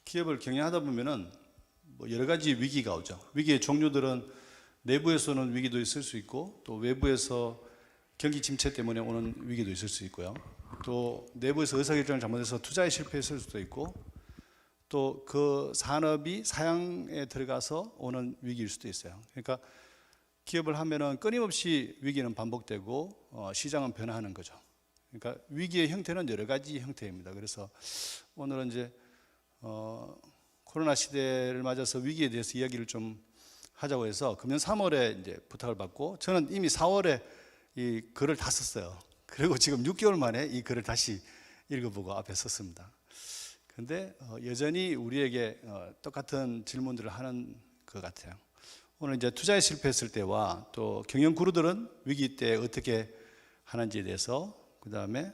기업을 경영하다 보면은 뭐 여러 가지 위기가 오죠. 위기의 종류들은 내부에서는 위기도 있을 수 있고, 또 외부에서 경기 침체 때문에 오는 위기도 있을 수 있고요. 또 내부에서 의사결정을 잘못해서 투자에 실패했을 수도 있고, 또 그 산업이 사양에 들어가서 오는 위기일 수도 있어요. 그러니까 기업을 하면은 끊임없이 위기는 반복되고 시장은 변화하는 거죠. 그러니까 위기의 형태는 여러 가지 형태입니다. 그래서 오늘은 이제 코로나 시대를 맞아서 위기에 대해서 이야기를 좀 하자고 해서 금년 3월에 이제 부탁을 받고, 저는 이미 4월에 이 글을 다 썼어요. 그리고 지금 6개월 만에 이 글을 다시 읽어보고 앞에 섰습니다. 근데 여전히 우리에게 똑같은 질문들을 하는 것 같아요. 오늘 이제 투자에 실패했을 때와 또 경영 구루들은 위기 때 어떻게 하는지에 대해서, 그 다음에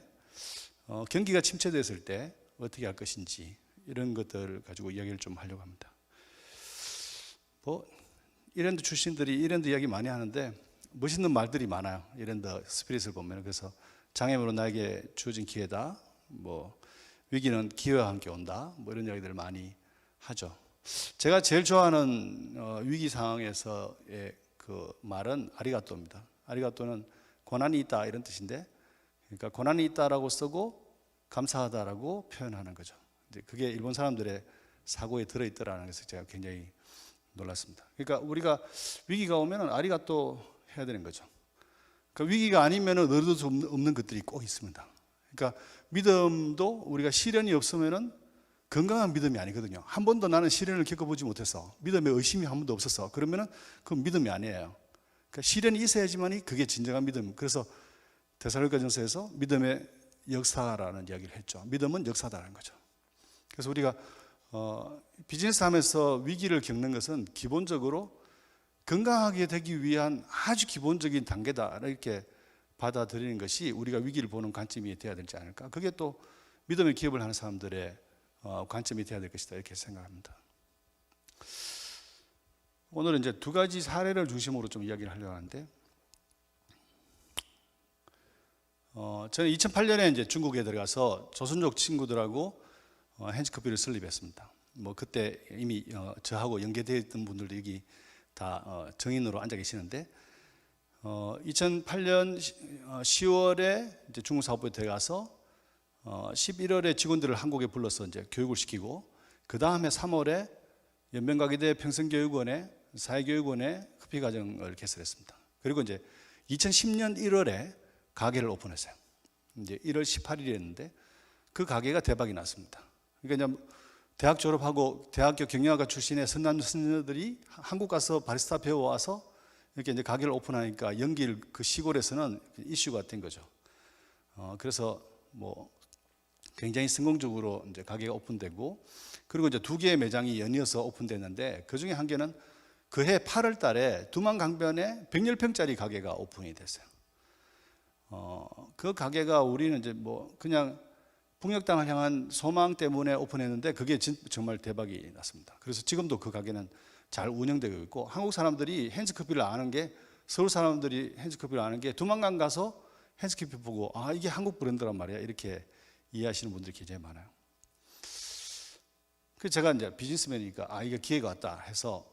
경기가 침체됐을 때 어떻게 할 것인지, 이런 것들 가지고 이야기를 좀 하려고 합니다. 뭐 이랜드 출신들이 이랜드 이야기 많이 하는데 멋있는 말들이 많아요. 이랜드 스피릿을 보면. 그래서 장애물은 나에게 주어진 기회다, 뭐 위기는 기회와 함께 온다, 뭐 이런 이야기들을 많이 하죠. 제가 제일 좋아하는 위기 상황에서의 그 말은 아리가또입니다. 아리가또는 고난이 있다 이런 뜻인데, 그러니까 고난이 있다라고 쓰고 감사하다라고 표현하는 거죠. 그게 일본 사람들의 사고에 들어있더라는 것을 제가 굉장히 놀랐습니다. 그러니까 우리가 위기가 오면 아리가또 해야 되는 거죠. 그러니까 위기가 아니면 얻을 수 없는 것들이 꼭 있습니다. 그러니까 믿음도 우리가 시련이 없으면 건강한 믿음이 아니거든요. 한 번도 나는 시련을 겪어보지 못해서, 믿음에 의심이 한 번도 없어서 그러면은 그건 믿음이 아니에요. 그러니까 시련이 있어야지만이 그게 진정한 믿음. 그래서 데살로니가전서에서 믿음의 역사라는 이야기를 했죠. 믿음은 역사다라는 거죠. 그래서 우리가 비즈니스 하면서 위기를 겪는 것은 기본적으로 건강하게 되기 위한 아주 기본적인 단계다, 이렇게 받아들이는 것이 우리가 위기를 보는 관점이 되어야 되지 않을까. 그게 또 믿음의 기업을 하는 사람들의 관점이 되어야 될 것이다, 이렇게 생각합니다. 오늘은 이제 두 가지 사례를 중심으로 좀 이야기를 하려고 하는데, 저는 2008년에 이제 중국에 들어가서 조선족 친구들하고 핸즈커피를 설립했습니다. 뭐 그때 이미 저하고 연계되어 있던 분들도 여기 다 정인으로 앉아 계시는데, 2008년 10월에 이제 중국 사업부에 들어가서 11월에 직원들을 한국에 불러서 이제 교육을 시키고, 그 다음에 3월에 연변가게대 평생교육원에 사회교육원에 커피 과정을 개설했습니다. 그리고 이제 2010년 1월에 가게를 오픈했어요. 이제 1월 18일이었는데 그 가게가 대박이 났습니다. 그러니까 이제 대학 졸업하고 대학교 경영학과 출신의 선남선녀들이 한국 가서 바리스타 배워와서 이렇게 이제 가게를 오픈하니까 연길 그 시골에서는 이슈가 된 거죠. 그래서 뭐 굉장히 성공적으로 이제 가게가 오픈되고, 그리고 이제 두 개의 매장이 연이어서 오픈됐는데, 그 중에 한 개는 그해 8월 달에 두만강변에 110평짜리 가게가 오픈이 됐어요. 그 가게가 우리는 이제 뭐 그냥 북녘땅을 향한 소망 때문에 오픈했는데 그게 정말 대박이 났습니다. 그래서 지금도 그 가게는 잘 운영되고 있고, 한국 사람들이 핸즈커피를 아는 게, 서울 사람들이 핸즈커피를 아는 게 두만강 가서 핸즈커피 보고 아 이게 한국 브랜드란 말이야, 이렇게 이해하시는 분들이 굉장히 많아요. 그래서 제가 이제 비즈니스맨이니까 아 이게 기회가 왔다 해서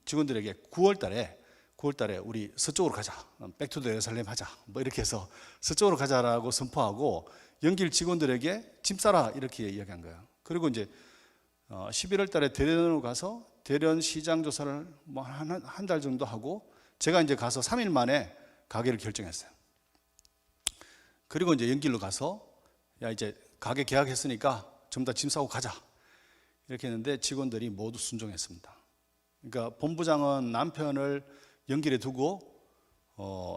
직원들에게 9월 달에 우리 서쪽으로 가자, 백투더 예루살렘 하자, 뭐 이렇게 해서 서쪽으로 가자라고 선포하고 연길 직원들에게 짐 싸라 이렇게 이야기한 거예요. 그리고 이제 11월 달에 대련으로 가서 대련 시장 조사를 뭐 한 달 정도 하고, 제가 이제 가서 3일 만에 가게를 결정했어요. 그리고 이제 연길로 가서 야 이제 가게 계약했으니까 전부 다 짐 싸고 가자 이렇게 했는데 직원들이 모두 순종했습니다. 그러니까 본부장은 남편을 연길에 두고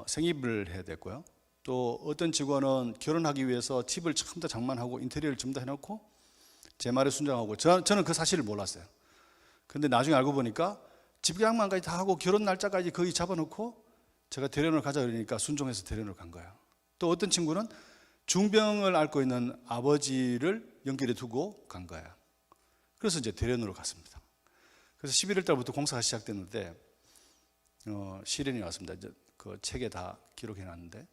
생입을 해야 됐고요. 또 어떤 직원은 결혼하기 위해서 집을 전부 다 장만하고 인테리어를 전부 다 해놓고 제 말에 순종하고, 저는 그 사실을 몰랐어요. 근데 나중에 알고 보니까 집계약만까지 다 하고 결혼 날짜까지 거의 잡아놓고 제가 대련을 가자 그러니까 순종해서 대련을 간 거예요. 또 어떤 친구는 중병을 앓고 있는 아버지를 연길에 두고 간 거예요. 그래서 이제 대련으로 갔습니다. 그래서 11월 달부터 공사가 시작됐는데 시련이 왔습니다. 이제 그 책에 다 기록해 놨는데,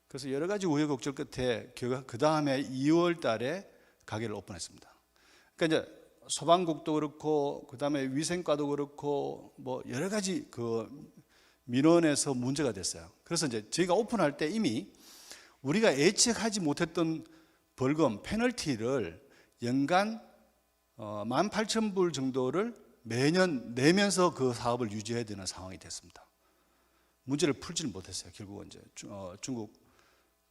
그래서 여러 가지 우여곡절 끝에 그 다음에 2월 달에 가게를 오픈했습니다. 그러니까 이제 소방국도 그렇고 그다음에 위생과도 그렇고 뭐 여러 가지 그 민원에서 문제가 됐어요. 그래서 이제 저희가 오픈할 때 이미 우리가 예측하지 못했던 벌금, 페널티를 연간 18,000불 정도를 매년 내면서 그 사업을 유지해야 되는 상황이 됐습니다. 문제를 풀지는 못했어요. 결국은 이제 중국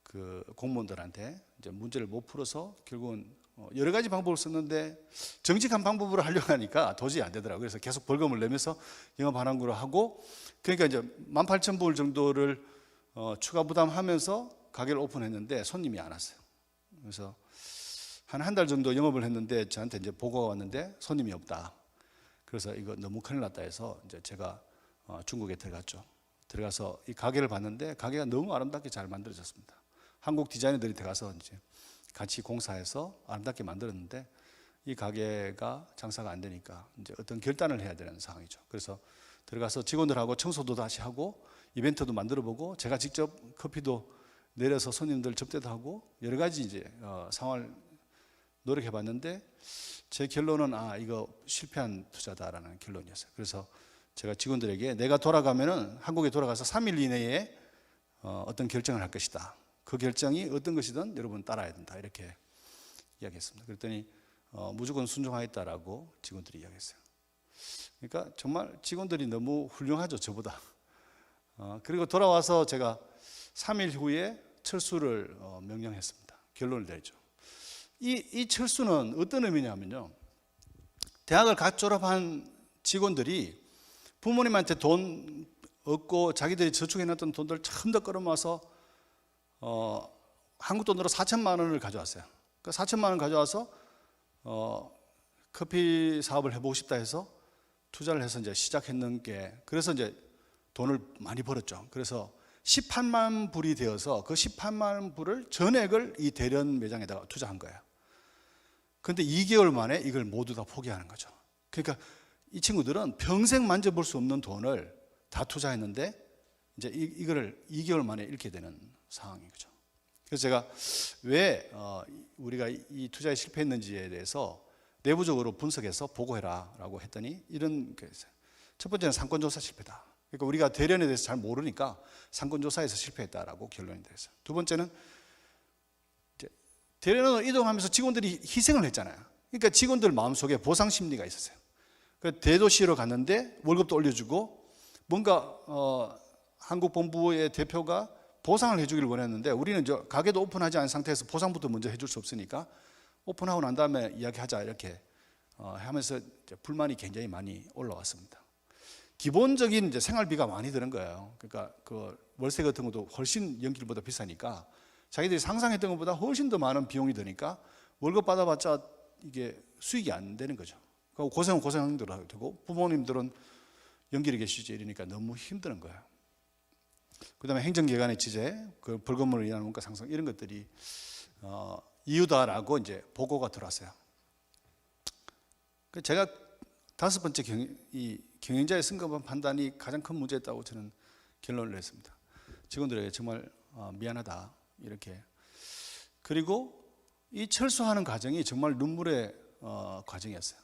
그 공무원들한테 이제 문제를 못 풀어서 결국은 여러 가지 방법을 썼는데 정직한 방법으로 하려고 하니까 도저히 안 되더라고요. 그래서 계속 벌금을 내면서 영업 반환구를 하고, 그러니까 이제 18,000불 정도를 추가 부담하면서 가게를 오픈했는데 손님이 안 왔어요. 그래서 한 달 정도 영업을 했는데 저한테 이제 보고가 왔는데 손님이 없다. 그래서 이거 너무 큰일 났다 해서 이제 제가 중국에 들어갔죠. 들어가서 이 가게를 봤는데 가게가 너무 아름답게 잘 만들어졌습니다. 한국 디자이너들이 들어가서 이제 같이 공사해서 아름답게 만들었는데 이 가게가 장사가 안 되니까 이제 어떤 결단을 해야 되는 상황이죠. 그래서 들어가서 직원들하고 청소도 다시 하고 이벤트도 만들어보고 제가 직접 커피도 내려서 손님들 접대도 하고 여러 가지 이제 상황을 노력해봤는데 제 결론은 이거 실패한 투자다라는 결론이었어요. 그래서 제가 직원들에게 내가 돌아가면은 한국에 돌아가서 3일 이내에 어떤 결정을 할 것이다. 그 결정이 어떤 것이든 여러분 따라야 된다. 이렇게 이야기했습니다. 그랬더니 무조건 순종하겠다라고 직원들이 이야기했어요. 그러니까 정말 직원들이 너무 훌륭하죠, 저보다. 그리고 돌아와서 제가 3일 후에 철수를 명령했습니다. 결론을 내죠. 이 철수는 어떤 의미냐면요, 대학을 갓 졸업한 직원들이 부모님한테 돈 얻고 자기들이 저축해놨던 돈들 전부 다 끌어모아서 한국 돈으로 4천만 원을 가져왔어요. 그 4천만 원 가져와서 커피 사업을 해보고 싶다 해서 투자를 해서 이제 시작했는 게, 그래서 이제 돈을 많이 벌었죠. 그래서 18만 불이 되어서 그 18만 불을 전액을 이 대련 매장에다가 투자한 거예요. 그런데 2개월 만에 이걸 모두 다 포기하는 거죠. 그러니까 이 친구들은 평생 만져볼 수 없는 돈을 다 투자했는데 이제 이거를 2개월 만에 잃게 되는 상황인 거죠. 그래서 제가 왜 우리가 이 투자에 실패했는지에 대해서 내부적으로 분석해서 보고해라라고 했더니 이런 게 있어요. 첫 번째는 상권조사 실패다. 그러니까 우리가 대련에 대해서 잘 모르니까 상권조사에서 실패했다라고 결론이 됐어요. 두 번째는 대련으로 이동하면서 직원들이 희생을 했잖아요. 그러니까 직원들 마음속에 보상 심리가 있었어요. 대도시로 갔는데 월급도 올려주고 뭔가 한국 본부의 대표가 보상을 해주기를 원했는데 우리는 가게도 오픈하지 않은 상태에서 보상부터 먼저 해줄 수 없으니까 오픈하고 난 다음에 이야기하자 이렇게 하면서 불만이 굉장히 많이 올라왔습니다. 기본적인 이제 생활비가 많이 드는 거예요. 그러니까 그 월세 같은 것도 훨씬 연길보다 비싸니까 자기들이 상상했던 것보다 훨씬 더 많은 비용이 드니까 월급 받아봤자 이게 수익이 안 되는 거죠. 고생은 고생한 대로 하게 되고 부모님들은 연길에 계시지 이러니까 너무 힘드는 거예요. 그 다음에 행정기관의 지재, 그 벌금으로 인한 원가 상승 이런 것들이 이유다라고 이제 보고가 들어왔어요. 제가 다섯 번째 경영자의 성급한 판단이 가장 큰 문제였다고 저는 결론을 냈습니다. 직원들에게 정말 미안하다 이렇게. 그리고 이 철수하는 과정이 정말 눈물의 과정이었어요.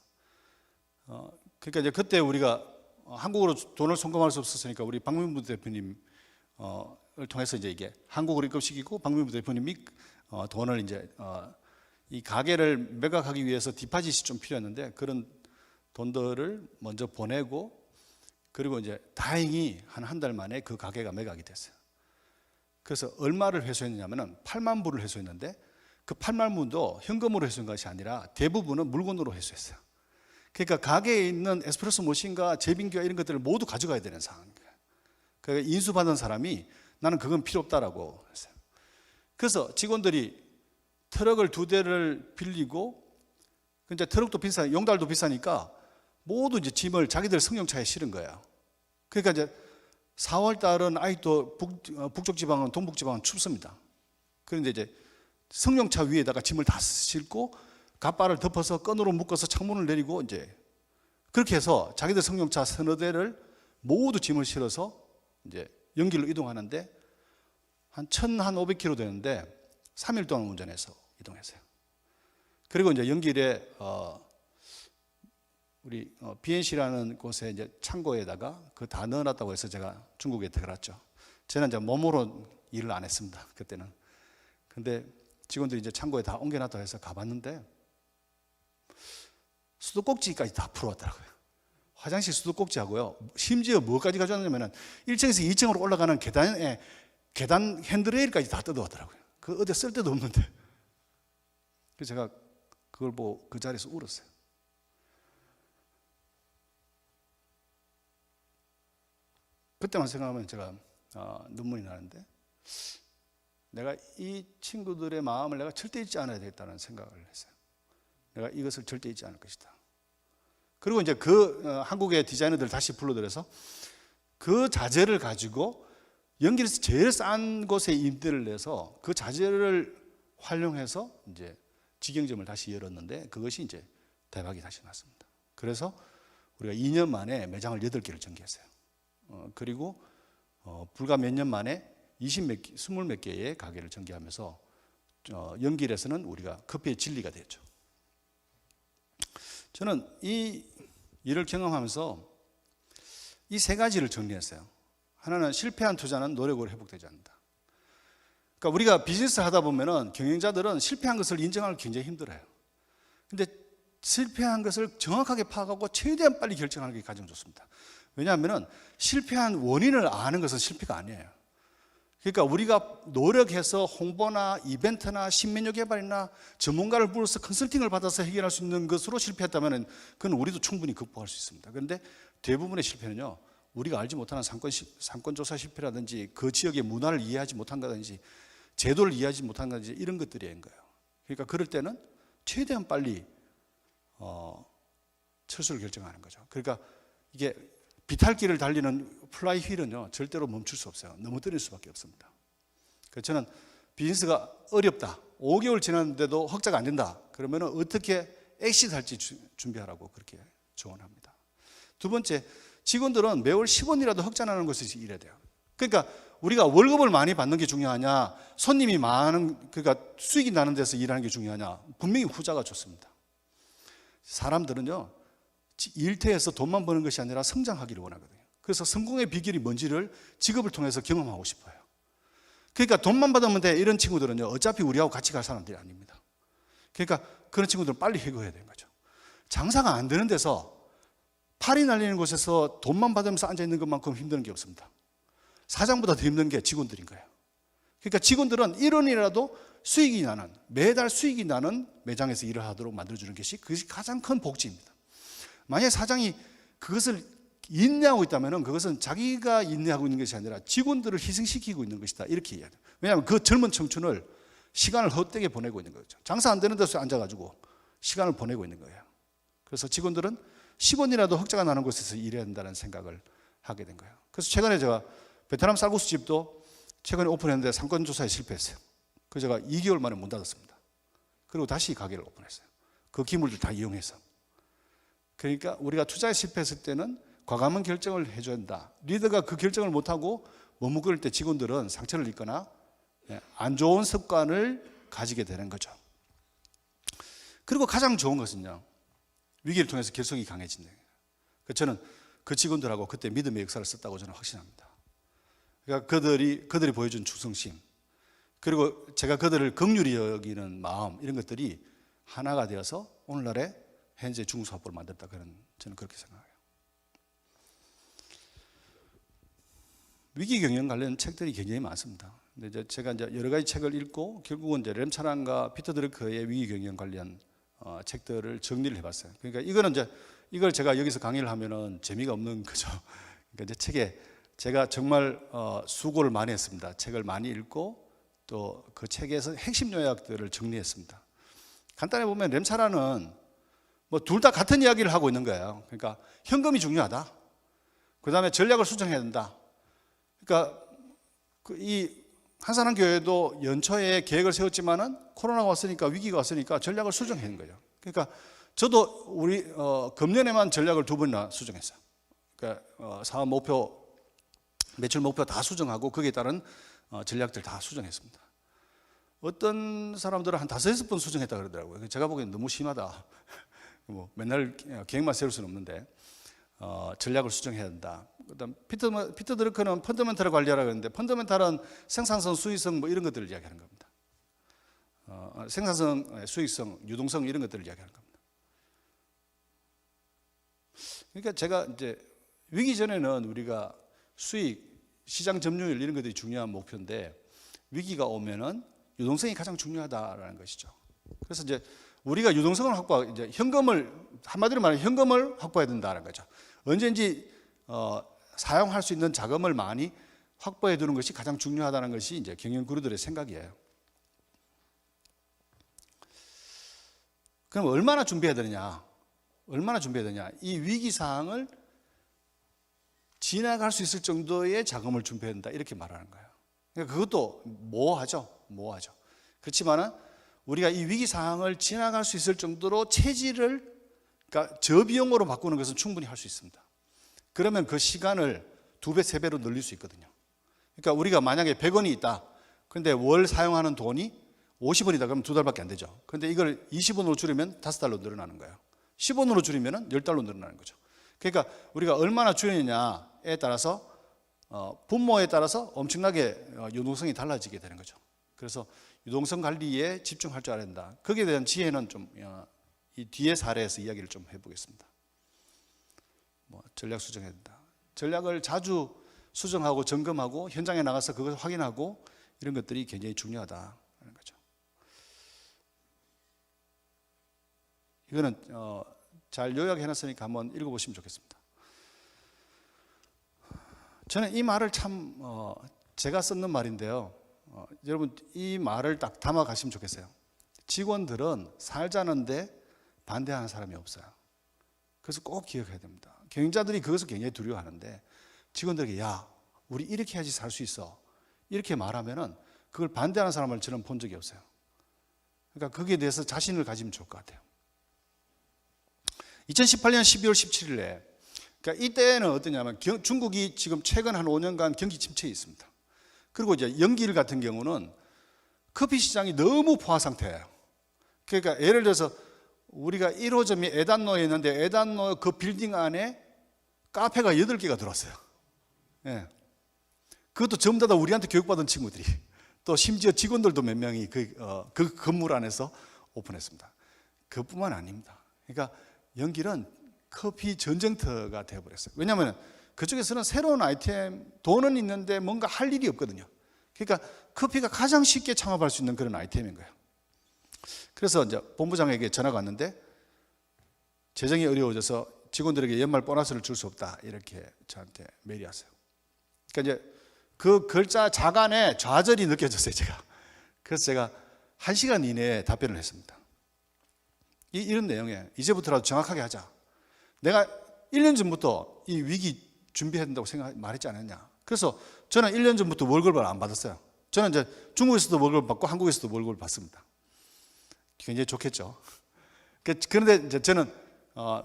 그러니까 이제 그때 우리가 한국으로 돈을 송금할 수 없었으니까 우리 박민부 대표님을 통해서 이제 이게 한국으로 입금시키고 박민부 대표님이 돈을 이제 이 가게를 매각하기 위해서 디파짓이 좀 필요했는데 그런 돈들을 먼저 보내고 그리고 이제 다행히 한 달 만에 그 가게가 매각이 됐어요. 그래서 얼마를 회수했냐면은 8만 불을 회수했는데 그 8만 불도 현금으로 회수한 것이 아니라 대부분은 물건으로 회수했어요. 그러니까 가게에 있는 에스프레소 머신과 제빙기와 이런 것들을 모두 가져가야 되는 상황이에요. 그러니까 인수받은 사람이 나는 그건 필요 없다라고 했어요. 그래서 직원들이 트럭을 2대를 빌리고 이제 트럭도 비싸, 용달도 비싸니까 모두 이제 짐을 자기들 승용차에 실은 거예요. 그러니까 이제 4월 달은 아직도 북쪽 지방은 동북 지방은 춥습니다. 그런데 이제 승용차 위에다가 짐을 다 싣고 갓바를 덮어서 끈으로 묶어서 창문을 내리고 이제 그렇게 해서 자기들 승용차 서너 대를 모두 짐을 실어서 이제 연길로 이동하는데 한 1,500km 되는데 3일 동안 운전해서 이동했어요. 그리고 이제 연길에 우리 BNC라는 곳에 이제 창고에다가 그거 다 넣어놨다고 해서 제가 중국에 들어갔죠. 저는 이제 몸으로 일을 안 했습니다. 그때는. 근데 직원들이 이제 창고에 다 옮겨놨다고 해서 가봤는데 수도꼭지까지 다 풀어왔더라고요. 화장실 수도꼭지하고요. 심지어 뭐까지 가져왔냐면은 1층에서 2층으로 올라가는 계단 핸드레일까지 다 뜯어왔더라고요. 그 어디 쓸 데도 없는데. 그래서 제가 그걸 보고 그 자리에서 울었어요. 그때만 생각하면 제가 눈물이 나는데, 내가 이 친구들의 마음을 내가 절대 잊지 않아야 되겠다는 생각을 했어요. 내가 이것을 절대 잊지 않을 것이다. 그리고 이제 한국의 디자이너들 다시 불러들여서 그 자재를 가지고 연길에서 제일 싼 곳에 임대를 내서 그 자재를 활용해서 이제 직영점을 다시 열었는데, 그것이 이제 대박이 다시 났습니다. 그래서 우리가 2년 만에 매장을 8개를 전개했어요. 그리고 불과 몇 년 만에 20몇 개의 가게를 전개하면서 연길에서는 우리가 커피의 진리가 됐죠. 저는 이 일을 경험하면서 이 세 가지를 정리했어요. 하나는 실패한 투자는 노력으로 회복되지 않는다. 그러니까 우리가 비즈니스를 하다 보면은 경영자들은 실패한 것을 인정하기 굉장히 힘들어요. 근데 실패한 것을 정확하게 파악하고 최대한 빨리 결정하는 게 가장 좋습니다. 왜냐하면 실패한 원인을 아는 것은 실패가 아니에요. 그러니까 우리가 노력해서 홍보나 이벤트나 신메뉴 개발이나 전문가를 불러서 컨설팅을 받아서 해결할 수 있는 것으로 실패했다면 그건 우리도 충분히 극복할 수 있습니다. 그런데 대부분의 실패는요, 우리가 알지 못하는 상권조사 실패라든지 그 지역의 문화를 이해하지 못한다든지 제도를 이해하지 못한다든지 이런 것들인 거예요. 그러니까 그럴 때는 최대한 빨리 철수를 결정하는 거죠. 그러니까 이게 비탈길을 달리는 플라이 휠은요 절대로 멈출 수 없어요. 넘어뜨릴 수밖에 없습니다. 그래서 저는 비즈니스가 어렵다, 5개월 지났는데도 흑자가 안 된다, 그러면 어떻게 엑시트할지 준비하라고 그렇게 조언합니다. 두 번째, 직원들은 매월 10원이라도 흑자 나는 곳에서 일해야 돼요. 그러니까 우리가 월급을 많이 받는 게 중요하냐, 손님이 많은, 그러니까 수익이 나는 데서 일하는 게 중요하냐? 분명히 후자가 좋습니다. 사람들은요 일터에서 돈만 버는 것이 아니라 성장하기를 원하거든요. 그래서 성공의 비결이 뭔지를 직업을 통해서 경험하고 싶어요. 그러니까 돈만 받으면 돼, 이런 친구들은요 어차피 우리하고 같이 갈 사람들이 아닙니다. 그러니까 그런 친구들은 빨리 해고해야 되는 거죠. 장사가 안 되는 데서, 팔이 날리는 곳에서 돈만 받으면서 앉아있는 것만큼 힘든 게 없습니다. 사장보다 더 힘든 게 직원들인 거예요. 그러니까 직원들은 1원이라도 수익이 나는, 매달 수익이 나는 매장에서 일을 하도록 만들어주는 것이 그것이 가장 큰 복지입니다. 만약에 사장이 그것을 인내하고 있다면 그것은 자기가 인내하고 있는 것이 아니라 직원들을 희생시키고 있는 것이다, 이렇게 이해해야 돼요. 왜냐하면 그 젊은 청춘을 시간을 헛되게 보내고 있는 거죠. 장사 안 되는 데서 앉아가지고 시간을 보내고 있는 거예요. 그래서 직원들은 10원이라도 흑자가 나는 곳에서 일해야 한다는 생각을 하게 된 거예요. 그래서 최근에 제가 베트남 쌀국수 집도 최근에 오픈했는데 상권조사에 실패했어요. 그래서 제가 2개월 만에 문 닫았습니다. 그리고 다시 가게를 오픈했어요. 그 기물들 다 이용해서. 그러니까 우리가 투자에 실패했을 때는 과감한 결정을 해줘야 한다. 리더가 그 결정을 못하고 머뭇거릴 때 직원들은 상처를 입거나 안 좋은 습관을 가지게 되는 거죠. 그리고 가장 좋은 것은요, 위기를 통해서 결속이 강해진다. 저는 그 직원들하고 그때 믿음의 역사를 썼다고 저는 확신합니다. 그러니까 그들이 보여준 충성심, 그리고 제가 그들을 긍휼히 여기는 마음, 이런 것들이 하나가 되어서 오늘날의 현재 중소업부를 만들었다, 저는 그렇게 생각해요. 위기 경영 관련 책들이 굉장히 많습니다. 근데 제가 이제 여러 가지 책을 읽고 결국은 이제 렘차란과 피터 드러커의 위기 경영 관련 책들을 정리를 해봤어요. 그러니까 이걸 제가 여기서 강의를 하면은 재미가 없는 거죠. 그러니까 이제 책에 제가 정말 수고를 많이 했습니다. 책을 많이 읽고 또 그 책에서 핵심 요약들을 정리했습니다. 간단히 보면 렘차란은 뭐 둘 다 같은 이야기를 하고 있는 거예요. 그러니까 현금이 중요하다. 그 다음에 전략을 수정해야 된다. 그러니까 이 한산한교회도 연초에 계획을 세웠지만은 코로나가 왔으니까, 위기가 왔으니까 전략을 수정해야 하는 거예요. 그러니까 저도 우리 금년에만 전략을 2번이나 수정했어요. 그러니까 사업 목표, 매출 목표 다 수정하고 거기에 따른 전략들 다 수정했습니다. 어떤 사람들은 한 5-6번 수정했다 그러더라고요. 제가 보기엔 너무 심하다. 뭐 맨날 계획만 세울 수는 없는데 전략을 수정해야 된다. 그다음 피터 드러커는 펀더멘탈을 관리하라고 했는데 펀더멘탈은 생산성, 수익성 뭐 이런 것들을 이야기하는 겁니다. 생산성, 수익성, 유동성 이런 것들을 이야기하는 겁니다. 그러니까 제가 이제 위기 전에는 우리가 수익, 시장 점유율 이런 것들이 중요한 목표인데 위기가 오면은 유동성이 가장 중요하다라는 것이죠. 그래서 이제 우리가 유동성을 확보하고 이제 현금을 한마디로 말하면 현금을 확보해야 된다는 거죠. 언제든지 사용할 수 있는 자금을 많이 확보해 두는 것이 가장 중요하다는 것이 이제 경영 구루들의 생각이에요. 그럼 얼마나 준비해야 되느냐? 얼마나 준비해야 되냐? 이 위기 상황을 지나갈 수 있을 정도의 자금을 준비해야 된다 이렇게 말하는 거예요. 그러니까 그것도 모호하죠. 그렇지만은 우리가 이 위기 상황을 지나갈 수 있을 정도로 체질을 그러니까 저비용으로 바꾸는 것은 충분히 할 수 있습니다. 그러면 그 시간을 2배, 3배로 늘릴 수 있거든요. 그러니까 우리가 만약에 100원이 있다. 그런데 월 사용하는 돈이 50원이다. 그러면 2달밖에 안 되죠. 그런데 이걸 20원으로 줄이면 5달로 늘어나는 거예요. 10원으로 줄이면 10달로 늘어나는 거죠. 그러니까 우리가 얼마나 줄이느냐에 따라서 분모에 따라서 엄청나게 유동성이 달라지게 되는 거죠. 그래서 유동성 관리에 집중할 줄 알아야 된다. 거기에 대한 지혜는 좀 이 뒤에 사례에서 이야기를 좀 해보겠습니다. 전략 수정해야 된다. 전략을 자주 수정하고 점검하고 현장에 나가서 그것을 확인하고 이런 것들이 굉장히 중요하다는 거죠. 이거는 잘 요약해놨으니까 한번 읽어보시면 좋겠습니다. 저는 이 말을 참 제가 썼는 말인데요. 여러분 이 말을 딱 담아 가시면 좋겠어요. 직원들은 살자는데 반대하는 사람이 없어요. 그래서 꼭 기억해야 됩니다. 경영자들이 그것을 굉장히 두려워하는데 직원들에게 야 우리 이렇게 해야지 살 수 있어 이렇게 말하면은 그걸 반대하는 사람을 저는 본 적이 없어요. 그러니까 거기에 대해서 자신을 가지면 좋을 것 같아요. 2018년 12월 17일에 그러니까 이때는 어떠냐면 중국이 지금 최근 한 5년간 경기 침체에 있습니다. 그리고 이제 연길 같은 경우는 커피 시장이 너무 포화 상태예요. 그러니까 예를 들어서 우리가 1호점이 에단로에 있는데 에단로 그 빌딩 안에 카페가 8개가 들어왔어요. 예. 그것도 전부 다 우리한테 교육받은 친구들이 또 심지어 직원들도 몇 명이 그 건물 안에서 오픈했습니다. 그뿐만 아닙니다. 그러니까 연길은 커피 전쟁터가 되어버렸어요. 왜냐하면 그쪽에서는 새로운 아이템, 돈은 있는데 뭔가 할 일이 없거든요. 그러니까 커피가 가장 쉽게 창업할 수 있는 그런 아이템인 거예요. 그래서 이제 본부장에게 전화가 왔는데 재정이 어려워져서 직원들에게 연말 보너스를 줄 수 없다 이렇게 저한테 메일이 왔어요. 그러니까 이제 그 글자 자간에 좌절이 느껴졌어요 제가. 그래서 제가 1시간 이내에 답변을 했습니다. 이런 내용에 이제부터라도 정확하게 하자. 내가 1년 전부터 이 위기 준비해야 된다고 말했지 않았냐. 그래서 저는 1년 전부터 월급을 안 받았어요. 저는 이제 중국에서도 월급을 받고 한국에서도 월급을 받습니다. 굉장히 좋겠죠. 그런데 이제 저는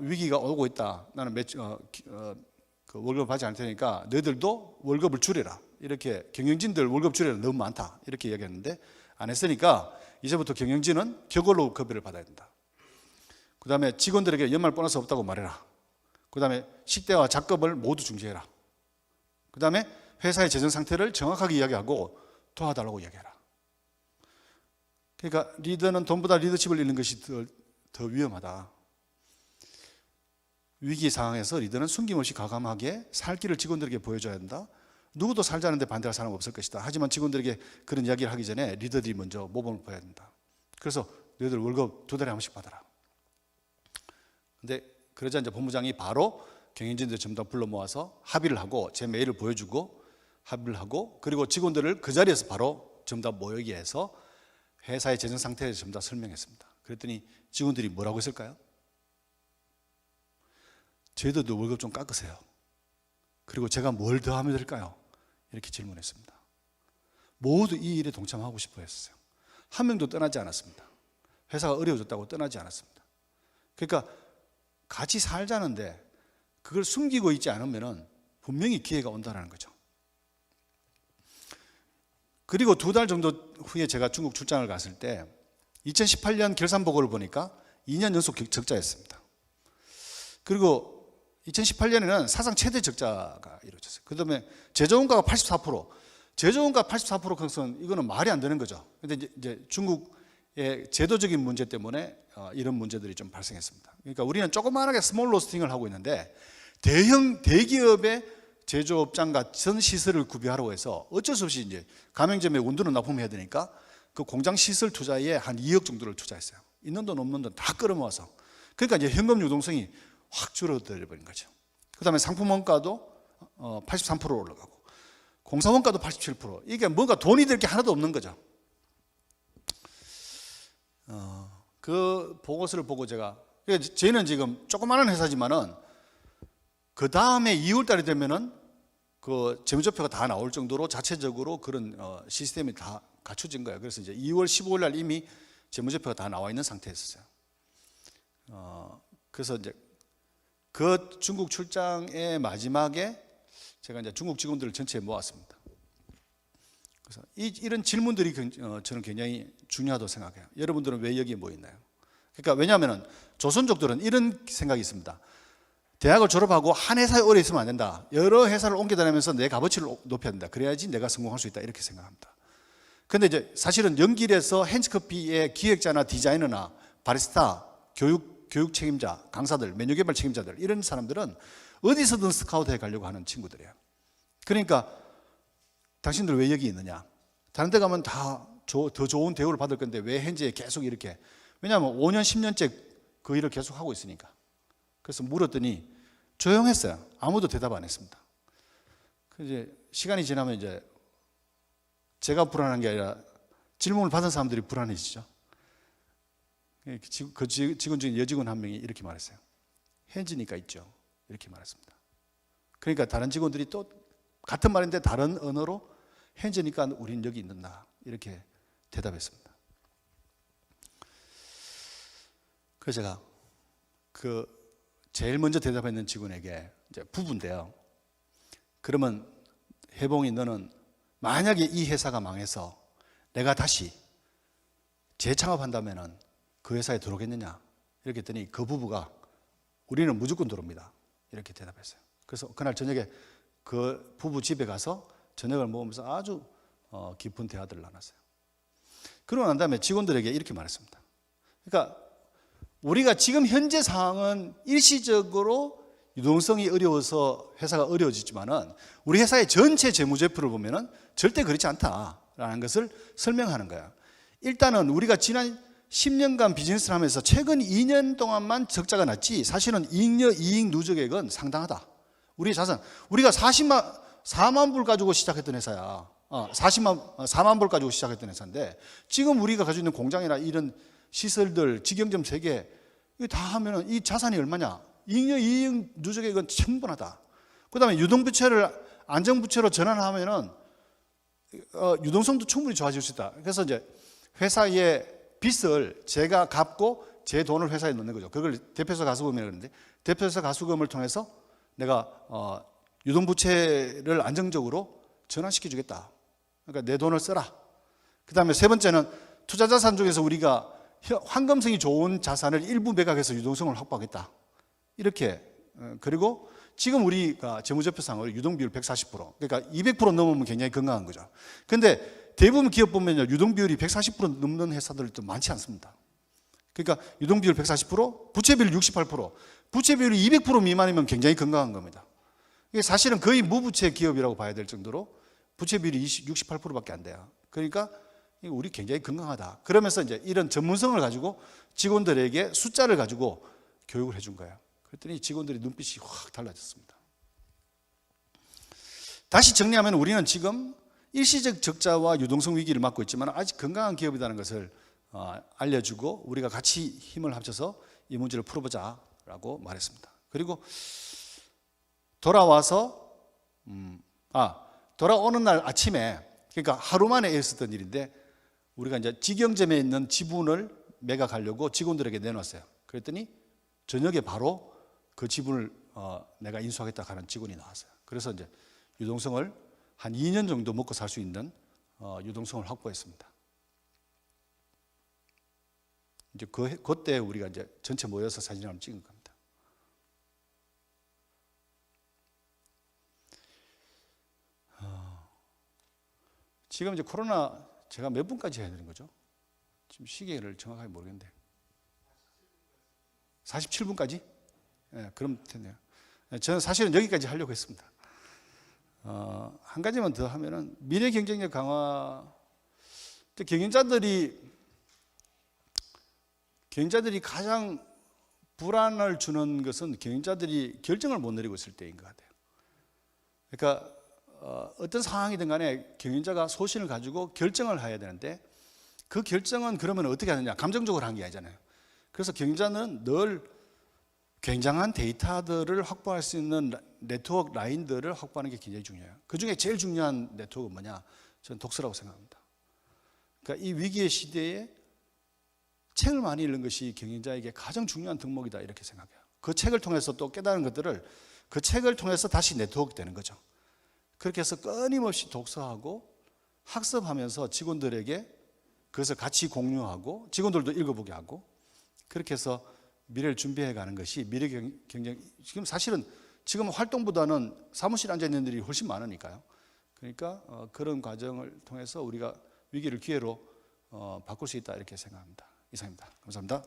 위기가 오고 있다. 나는 그 월급을 받지 않을 테니까 너희들도 월급을 줄여라. 이렇게 경영진들 월급 줄여라. 너무 많다. 이렇게 얘기했는데 안 했으니까 이제부터 경영진은 저걸로 급여를 받아야 된다. 그 다음에 직원들에게 연말 보너스 없다고 말해라. 그 다음에 식대와 작급을 모두 중지해라. 그 다음에 회사의 재정 상태를 정확하게 이야기하고 도와달라고 이야기해라. 그러니까 리더는 돈보다 리더십을 잃는 것이 더 위험하다. 위기 상황에서 리더는 숨김없이 과감하게 살 길을 직원들에게 보여줘야 한다. 누구도 살자는데 반대할 사람은 없을 것이다. 하지만 직원들에게 그런 이야기를 하기 전에 리더들이 먼저 모범을 보여야 된다. 그래서 너희들 월급 2달에 한 번씩 받아라. 근데 그러자 이제 본부장이 바로 경영진들 전부 다 불러 모아서 합의를 하고 제 메일을 보여주고 합의를 하고 그리고 직원들을 그 자리에서 바로 전부 다 모이게 해서 회사의 재정 상태에 전부 다 설명했습니다. 그랬더니 직원들이 뭐라고 했을까요? 저희들도 월급 좀 깎으세요. 그리고 제가 뭘 더 하면 될까요? 이렇게 질문했습니다. 모두 이 일에 동참하고 싶어 했어요. 한 명도 떠나지 않았습니다. 회사가 어려워졌다고 떠나지 않았습니다. 그러니까 같이 살자는데 그걸 숨기고 있지 않으면 분명히 기회가 온다는 거죠. 그리고 2달 정도 후에 제가 중국 출장을 갔을 때 2018년 결산 보고를 보니까 2년 연속 적자였습니다. 그리고 2018년에는 사상 최대 적자가 이루어졌어요. 그 다음에 제조원가가 84%, 제조원가 84% 강성, 이거는 말이 안 되는 거죠. 근데 이제 중국의 제도적인 문제 때문에 이런 문제들이 좀 발생했습니다. 그러니까 우리는 조그만하게 스몰 로스팅을 하고 있는데 대기업의 제조업장과 전 시설을 구비하라고 해서 어쩔 수 없이 이제 가맹점에 원두를 납품해야 되니까 그 공장 시설 투자에 한 2억 정도를 투자했어요. 있는 돈 없는 돈 다 끌어모아서. 그러니까 이제 현금 유동성이 확 줄어들어 버린 거죠. 그 다음에 상품 원가도 83% 올라가고 공사 원가도 87%. 이게 뭔가 돈이 될 게 하나도 없는 거죠. 그 보고서를 보고 저희는 지금 조그마한 회사지만은 그 다음에 2월 달이 되면은 그 재무제표가 다 나올 정도로 자체적으로 그런 시스템이 다 갖춰진 거예요. 그래서 이제 2월 15일 날 이미 재무제표가 다 나와 있는 상태였어요. 그래서 이제 그 중국 출장의 마지막에 제가 이제 중국 직원들을 전체 모았습니다. 그래서 이런 질문들이 저는 굉장히 중요하다고 생각해요. 여러분들은 왜 여기에 모였나요? 그러니까 왜냐하면 조선족들은 이런 생각이 있습니다. 대학을 졸업하고 한 회사에 오래 있으면 안 된다. 여러 회사를 옮겨 다니면서 내 값어치를 높여야 된다. 그래야지 내가 성공할 수 있다. 이렇게 생각합니다. 근데 이제 사실은 연길에서 핸즈커피의 기획자나 디자이너나 바리스타, 교육 책임자, 강사들, 메뉴 개발 책임자들, 이런 사람들은 어디서든 스카우트 해 가려고 하는 친구들이에요. 그러니까 당신들 왜 여기 있느냐? 다른 데 가면 다 더 좋은 대우를 받을 건데 왜 현재 계속 이렇게? 왜냐하면 5년, 10년째 그 일을 계속 하고 있으니까. 그래서 물었더니 조용했어요. 아무도 대답 안 했습니다. 이제 시간이 지나면 이제 제가 불안한 게 아니라 질문을 받은 사람들이 불안해지죠. 그 직원 중에 여직원 한 명이 이렇게 말했어요. 현지니까 있죠. 이렇게 말했습니다. 그러니까 다른 직원들이 또 같은 말인데 다른 언어로 현지니까 우린 여기 있는다. 이렇게 대답했습니다. 그래서 제가 그 제일 먼저 대답했는 직원에게 이제 부부인데요. 그러면 해봉이 너는 만약에 이 회사가 망해서 내가 다시 재창업한다면은 그 회사에 들어오겠느냐? 이렇게 했더니 그 부부가 우리는 무조건 들어옵니다. 이렇게 대답했어요. 그래서 그날 저녁에 그 부부 집에 가서 저녁을 먹으면서 아주 깊은 대화들을 나눴어요. 그러고 난 다음에 직원들에게 이렇게 말했습니다. 그러니까 우리가 지금 현재 상황은 일시적으로 유동성이 어려워서 회사가 어려워지지만은 우리 회사의 전체 재무제표를 보면은 절대 그렇지 않다라는 것을 설명하는 거야. 일단은 우리가 지난 10년간 비즈니스를 하면서 최근 2년 동안만 적자가 났지 사실은 이익 누적액은 상당하다. 우리 자산, 우리가 4만 불 가지고 시작했던 회사야. 4만 불 가지고 시작했던 회사인데 지금 우리가 가지고 있는 공장이나 이런 시설들, 직영점 3개 이거 다 하면은 이 자산이 얼마냐? 이익 누적액은 충분하다. 그 다음에 유동부채를 안정부채로 전환하면은 유동성도 충분히 좋아질 수 있다. 그래서 이제 회사의 빚을 제가 갚고 제 돈을 회사에 넣는 거죠. 그걸 대표이사 가수금이라고 그러는데 대표이사 가수금을 통해서 내가 유동부채를 안정적으로 전환시켜 주겠다. 그러니까 내 돈을 써라. 그 다음에 세 번째는 투자자산 중에서 우리가 황금성이 좋은 자산을 일부 매각해서 유동성을 확보하겠다. 이렇게. 그리고 지금 우리가 재무제표상으로 유동비율 140%. 그러니까 200% 넘으면 굉장히 건강한 거죠. 근데 대부분 기업 보면요, 유동비율이 140% 넘는 회사들도 많지 않습니다. 그러니까 유동비율 140%, 부채비율 68%, 부채비율이 200% 미만이면 굉장히 건강한 겁니다. 이게 사실은 거의 무부채 기업이라고 봐야 될 정도로 부채비율이 68%밖에 안 돼요. 그러니까 우리 굉장히 건강하다. 그러면서 이제 이런 전문성을 가지고 직원들에게 숫자를 가지고 교육을 해준 거예요. 그랬더니 직원들이 눈빛이 확 달라졌습니다. 다시 정리하면 우리는 지금 일시적 적자와 유동성 위기를 맞고 있지만 아직 건강한 기업이라는 것을 알려주고 우리가 같이 힘을 합쳐서 이 문제를 풀어보자라고 말했습니다. 그리고 돌아오는 날 아침에, 그러니까 하루 만에 있었던 일인데 우리가 이제 직영점에 있는 지분을 매각하려고 직원들에게 내놨어요. 그랬더니 저녁에 바로 그 지분을 내가 인수하겠다 하는 직원이 나왔어요. 그래서 이제 유동성을 한 2년 정도 먹고 살 수 있는 유동성을 확보했습니다. 이제 그때 우리가 이제 전체 모여서 사진을 한번 찍은 겁니다. 지금 이제 코로나 제가 몇 분까지 해야 되는 거죠? 지금 시계를 정확하게 모르겠는데 47분까지? 예, 그럼 됐네요. 저는 사실은 여기까지 하려고 했습니다. 한 가지만 더 하면은 미래 경쟁력 강화. 경영자들이 가장 불안을 주는 것은 경영자들이 결정을 못 내리고 있을 때인 것 같아요. 그러니까 어떤 상황이든 간에 경영자가 소신을 가지고 결정을 해야 되는데 그 결정은 그러면 어떻게 하느냐? 감정적으로 하는 게 아니잖아요. 그래서 경영자는 늘 굉장한 데이터들을 확보할 수 있는 네트워크 라인들을 확보하는 게 굉장히 중요해요. 그 중에 제일 중요한 네트워크는 뭐냐? 저는 독서라고 생각합니다. 그러니까 이 위기의 시대에 책을 많이 읽는 것이 경영자에게 가장 중요한 덕목이다 이렇게 생각해요. 그 책을 통해서 또 깨달은 것들을 그 책을 통해서 다시 네트워크 되는 거죠. 그렇게 해서 끊임없이 독서하고 학습하면서 직원들에게 그것을 같이 공유하고 직원들도 읽어보게 하고 그렇게 해서 미래를 준비해 가는 것이 미래 경쟁. 지금 사실은 지금 활동보다는 사무실에 앉아 있는 일이 훨씬 많으니까요. 그러니까 그런 과정을 통해서 우리가 위기를 기회로 바꿀 수 있다 이렇게 생각합니다. 이상입니다. 감사합니다.